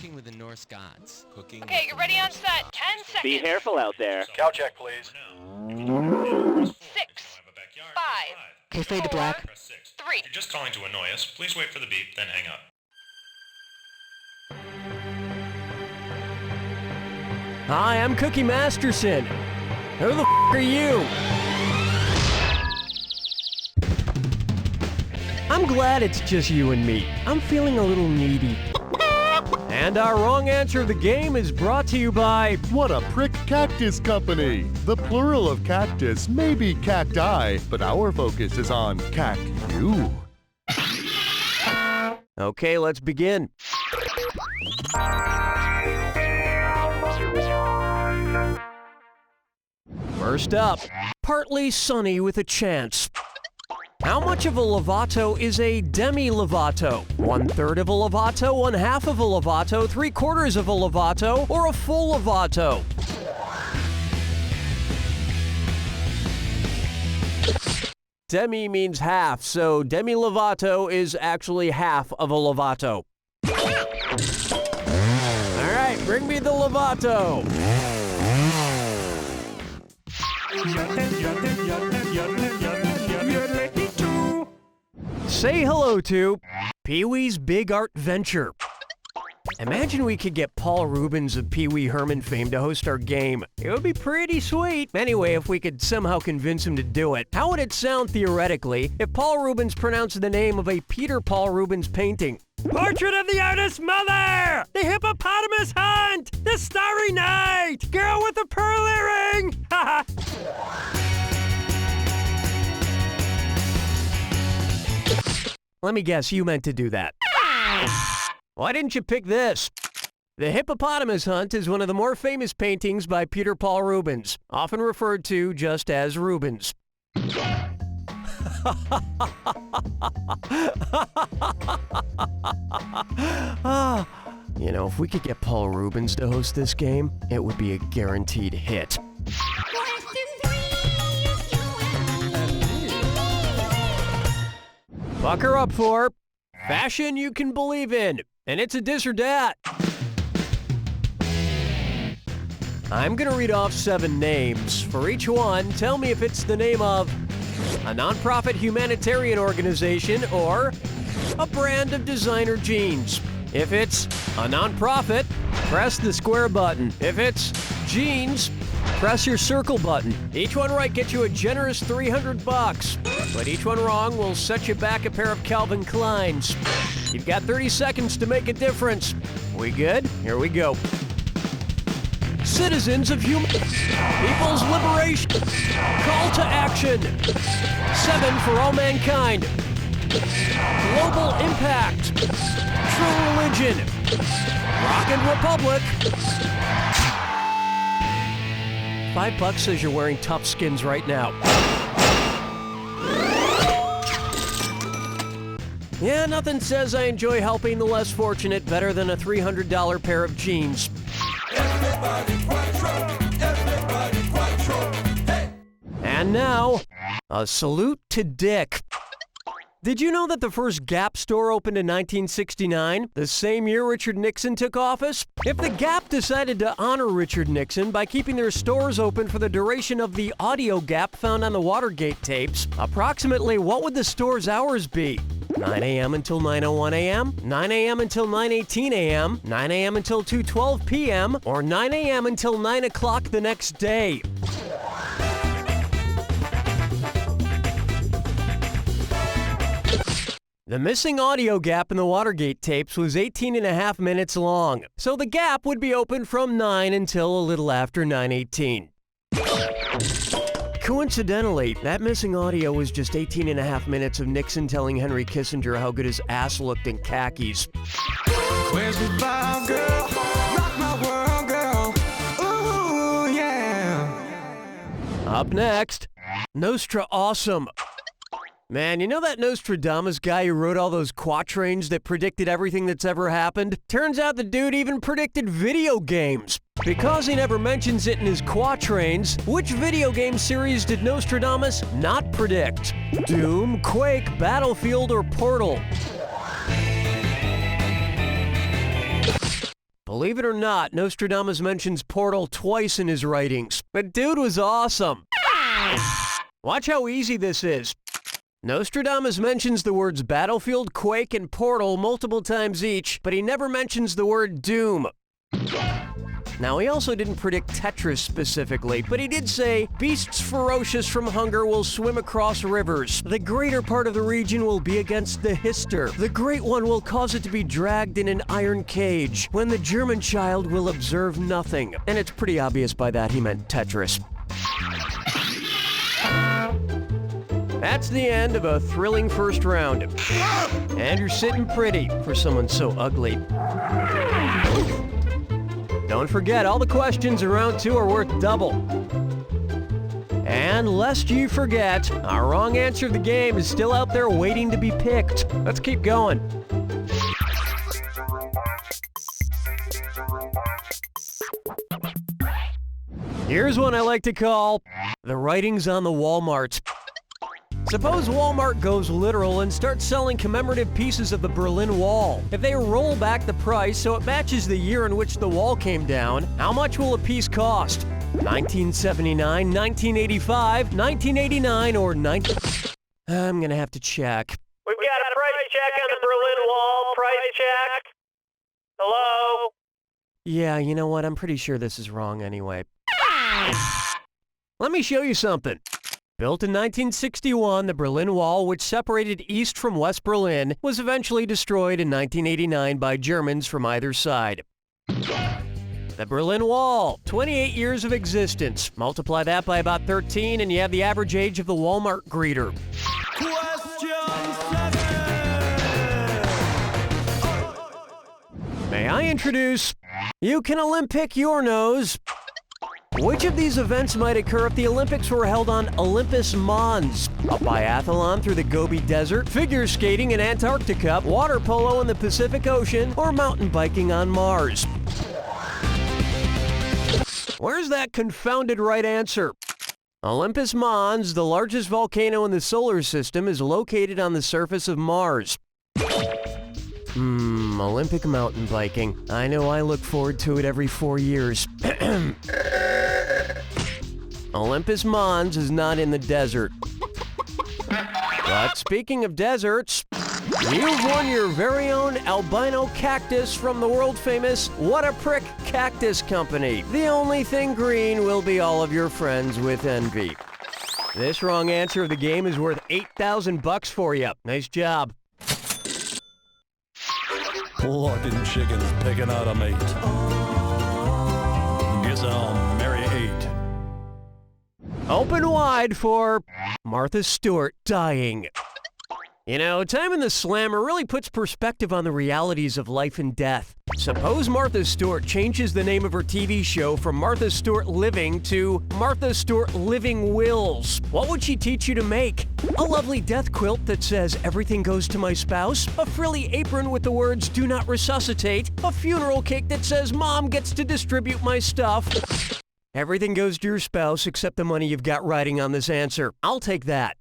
cooking with the Norse gods. Cooking. Okay, you're ready on set. 10 seconds. Be careful out there. Cow check, please. 6, 5, Okay, fade to black. 3. If you're just calling to annoy us, please wait for the beep, then hang up. Hi, I'm Cookie Masterson. Who the are you? I'm glad it's just you and me. I'm feeling a little needy. And our wrong answer of the game is brought to you by... What a prick cactus company! The plural of cactus may be cacti, but our focus is on cac-you. Okay, let's begin. First up, partly sunny with a chance. How much of a levato is a demi-levato? 1/3 of a levato, 1/2 of a levato, 3/4 of a levato, or a full levato? Demi means half, so demi-levato is actually half of a levato. All right, bring me the levato. Say hello to Pee-wee's Big Art Venture. Imagine we could get Paul Rubens of Pee Wee Herman fame to host our game. It would be pretty sweet. Anyway, if we could somehow convince him to do it, how would it sound theoretically if Paul Rubens pronounced the name of a Peter Paul Rubens painting? Portrait of the Artist's Mother! The Hippopotamus Hunt! The Starry Night! Girl with the Pearl Earring! Haha! Let me guess, you meant to do that. Why didn't you pick this? The Hippopotamus Hunt is one of the more famous paintings by Peter Paul Rubens, often referred to just as Rubens. You know, if we could get Paul Rubens to host this game, it would be a guaranteed hit. Bucker up for fashion you can believe in, and it's a dis or dat. I'm gonna read off 7 names. For each one, tell me if it's the name of a nonprofit humanitarian organization or a brand of designer jeans. If it's a nonprofit, press the square button. If it's jeans, press your circle button. Each one right gets you a generous $300, but each one wrong will set you back a pair of Calvin Kleins. You've got 30 seconds to make a difference. We good? Here we go. Citizens of People's Liberation. Call to action. 7 for all mankind. Global impact. True religion. Rockin' Republic. $5 says you're wearing tough skins right now. Yeah, nothing says I enjoy helping the less fortunate better than a $300 pair of jeans. And now, a salute to Dick. Did you know that the first Gap store opened in 1969, the same year Richard Nixon took office? If the Gap decided to honor Richard Nixon by keeping their stores open for the duration of the audio gap found on the Watergate tapes, approximately what would the store's hours be? 9 a.m. until 9:01 a.m., 9 a.m. until 9:18 a.m., 9 a.m. until 2:12 p.m., or 9 a.m. until 9 o'clock the next day? The missing audio gap in the Watergate tapes was 18.5 minutes long, so the gap would be open from 9 until a little after 9:18. Coincidentally, that missing audio was just 18.5 minutes of Nixon telling Henry Kissinger how good his ass looked in khakis. Where's the vibe, girl? Rock my world, girl. Ooh, yeah. Up next, Nostra Awesome. Man, you know that Nostradamus guy who wrote all those quatrains that predicted everything that's ever happened? Turns out the dude even predicted video games. Because he never mentions it in his quatrains, which video game series did Nostradamus not predict? Doom, Quake, Battlefield, or Portal? Believe it or not, Nostradamus mentions Portal twice in his writings. The dude was awesome. Watch how easy this is. Nostradamus mentions the words battlefield, quake, and portal multiple times each, but he never mentions the word doom. Now, he also didn't predict Tetris specifically, but he did say, beasts ferocious from hunger will swim across rivers. The greater part of the region will be against the Hister. The Great One will cause it to be dragged in an iron cage, when the German child will observe nothing. And it's pretty obvious by that he meant Tetris. That's the end of a thrilling first round. And you're sitting pretty for someone so ugly. Don't forget, all the questions in round 2 are worth double. And lest you forget, our wrong answer of the game is still out there waiting to be picked. Let's keep going. Here's one I like to call the writings on the Walmart. Suppose Walmart goes literal and starts selling commemorative pieces of the Berlin Wall. If they roll back the price so it matches the year in which the wall came down, how much will a piece cost? 1979, 1985, 1989, or 19... I'm gonna have to check. We've got a price check on the Berlin Wall. Price check. Hello? Yeah, you know what? I'm pretty sure this is wrong anyway. Let me show you something. Built in 1961, the Berlin Wall, which separated East from West Berlin, was eventually destroyed in 1989 by Germans from either side. The Berlin Wall, 28 years of existence. Multiply that by about 13 and you have the average age of the Walmart greeter. May I introduce... You can Olympic your nose. Which of these events might occur if the Olympics were held on Olympus Mons? A biathlon through the Gobi Desert, figure skating in Antarctica, water polo in the Pacific Ocean, or mountain biking on Mars? Where's that confounded right answer? Olympus Mons, the largest volcano in the solar system, is located on the surface of Mars. Olympic mountain biking. I know I look forward to it every 4 years. Olympus Mons is not in the desert. But speaking of deserts, you've won your very own albino cactus from the world-famous What a Prick Cactus Company. The only thing green will be all of your friends with envy. This wrong answer of the game is worth $8,000 for you. Nice job. Plucking chickens picking out a mate. Guess I'll marry 8. Open wide for Martha Stewart dying. You know, time in the slammer really puts perspective on the realities of life and death. Suppose Martha Stewart changes the name of her TV show from Martha Stewart Living to Martha Stewart Living Wills. What would she teach you to make? A lovely death quilt that says, "Everything goes to my spouse," a frilly apron with the words, "Do not resuscitate," a funeral cake that says, "Mom gets to distribute my stuff." Everything goes to your spouse except the money you've got riding on this answer. I'll take that.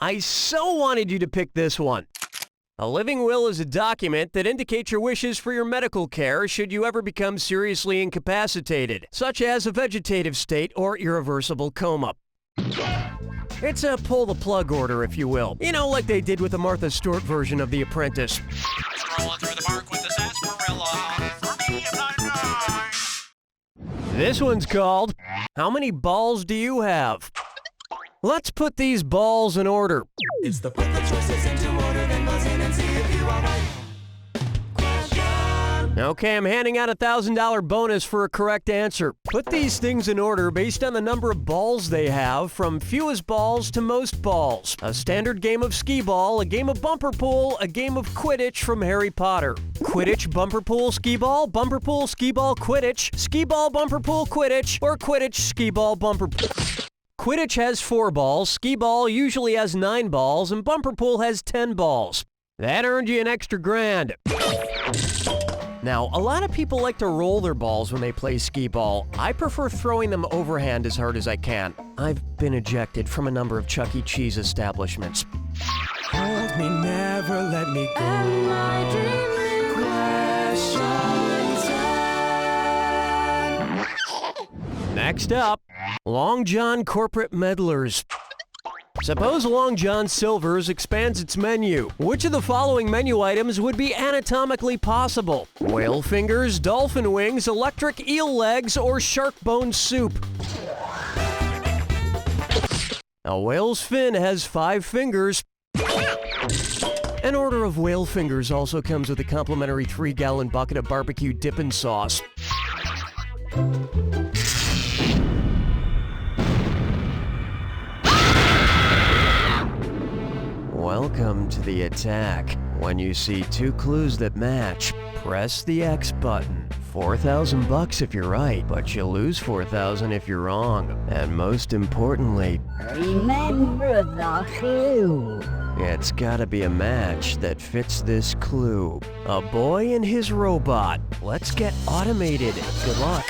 I so wanted you to pick this one. A living will is a document that indicates your wishes for your medical care should you ever become seriously incapacitated, such as a vegetative state or irreversible coma. It's a pull-the-plug order, if you will. You know, like they did with the Martha Stewart version of The Apprentice. Strolling through the park with the sarsaparilla. For me, I'm not nice. This one's called, How Many Balls Do You Have? Let's put these balls in order. It's the put the choices into order, then buzz in and see if you are right. Question. Okay, I'm handing out a $1,000 bonus for a correct answer. Put these things in order based on the number of balls they have, from fewest balls to most balls. A standard game of skee-ball, a game of bumper pool, a game of Quidditch from Harry Potter. Quidditch, bumper pool, skee-ball, bumper pool, skee-ball, Quidditch, skee-ball, bumper pool, Quidditch, or Quidditch, skee-ball, bumper pool. Quidditch has 4 balls, skee-ball usually has 9 balls, and bumper pool has 10 balls. That earned you an extra grand. Now, a lot of people like to roll their balls when they play skee-ball. I prefer throwing them overhand as hard as I can. I've been ejected from a number of Chuck E. Cheese establishments. Hold me, never let me go. Am I dreaming? Questions Next up, Long John Corporate Meddlers. Suppose Long John Silver's expands its menu. Which of the following menu items would be anatomically possible? Whale fingers, dolphin wings, electric eel legs, or shark bone soup? A whale's fin has 5 fingers. An order of whale fingers also comes with a complimentary 3-gallon bucket of barbecue dippin' sauce. Welcome to the attack. When you see 2 clues that match, press the X button. $4,000 if you're right, but you lose $4,000 if you're wrong. And most importantly, remember the clue. It's gotta be a match that fits this clue. A boy and his robot. Let's get automated. Good luck.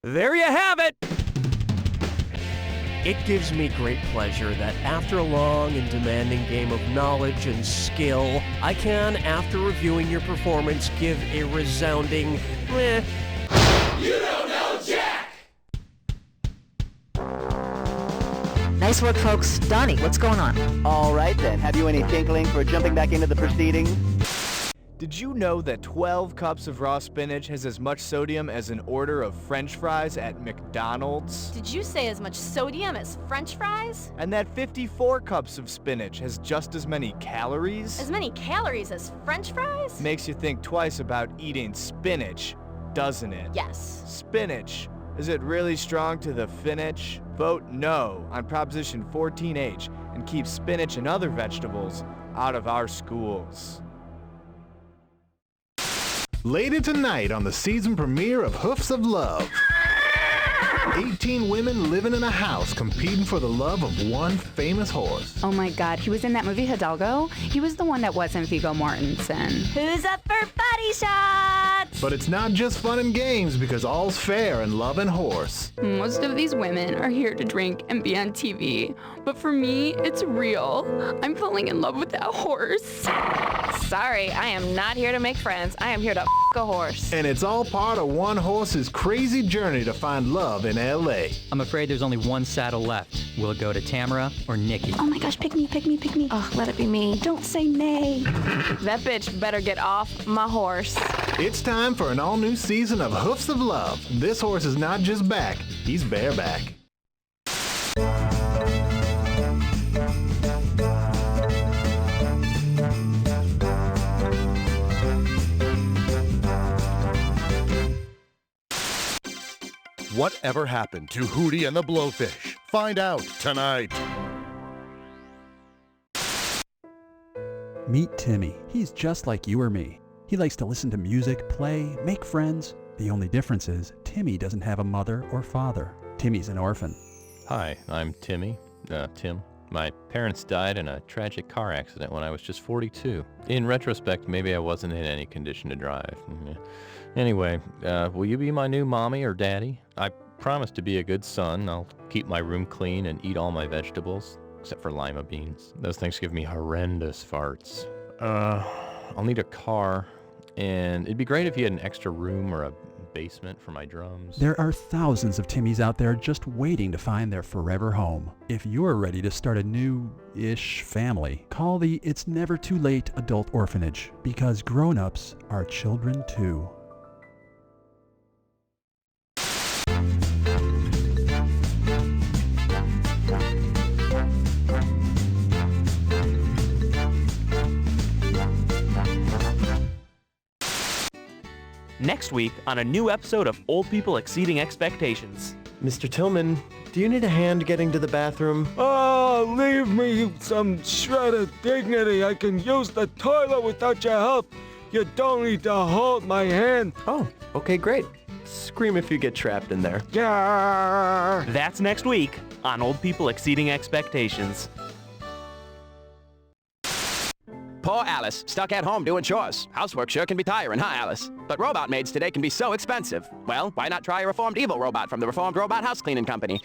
There you have it! It gives me great pleasure that after a long and demanding game of knowledge and skill, I can, after reviewing your performance, give a resounding meh. You don't know Jack! Nice work, folks. Donnie, what's going on? All right then, have you any tinkling for jumping back into the proceedings? Did you know that 12 cups of raw spinach has as much sodium as an order of French fries at McDonald's? Did you say as much sodium as French fries? And that 54 cups of spinach has just as many calories? As many calories as French fries? Makes you think twice about eating spinach, doesn't it? Yes. Spinach. Is it really strong to the finish? Vote no on Proposition 14H and keep spinach and other vegetables out of our schools. Later tonight on the season premiere of Hoofs of Love. 18 women living in a house competing for the love of one famous horse. Oh my God, he was in that movie Hidalgo? He was the one that wasn't Viggo Mortensen. Who's up for body shots? But it's not just fun and games because all's fair in love and horse. Most of these women are here to drink and be on TV. But for me, it's real. I'm falling in love with that horse. Sorry, I am not here to make friends. I am here to a horse. And it's all part of one horse's crazy journey to find love in L.A. I'm afraid there's only one saddle left. Will it go to Tamara or Nikki? Oh my gosh, pick me, pick me, pick me. Oh, let it be me. Don't say nay. That bitch better get off my horse. It's time for an all-new season of Hoofs of Love. This horse is not just back, he's bareback. Whatever happened to Hootie and the Blowfish? Find out tonight. Meet Timmy. He's just like you or me. He likes to listen to music, play, make friends. The only difference is Timmy doesn't have a mother or father. Timmy's an orphan. Hi, I'm Tim. My parents died in a tragic car accident when I was just 42. In retrospect, maybe I wasn't in any condition to drive. Anyway, will you be my new mommy or daddy? I promise to be a good son. I'll keep my room clean and eat all my vegetables, except for lima beans. Those things give me horrendous farts. I'll need a car, and it'd be great if you had an extra room or a basement for my drums. There are thousands of Timmys out there just waiting to find their forever home. If you're ready to start a new-ish family, call the It's Never Too Late Adult Orphanage, because grown-ups are children too. Next week on a new episode of Old People Exceeding Expectations. Mr. Tillman, do you need a hand getting to the bathroom? Oh, leave me some shred of dignity. I can use the toilet without your help. You don't need to hold my hand. Oh, okay, great. Scream if you get trapped in there. Yeah. That's next week on Old People Exceeding Expectations. Poor Alice, stuck at home doing chores. Housework sure can be tiring, huh, Alice? But robot maids today can be so expensive. Well, why not try a reformed evil robot from the Reformed Robot House Cleaning Company?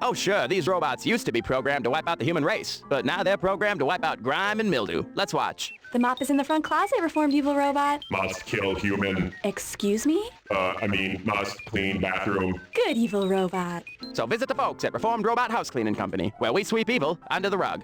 Oh, sure, these robots used to be programmed to wipe out the human race, but now they're programmed to wipe out grime and mildew. Let's watch. The mop is in the front closet, Reformed Evil Robot. Must kill human. Excuse me? Must clean bathroom. Good, Evil Robot. So visit the folks at Reformed Robot House Cleaning Company, where we sweep evil under the rug.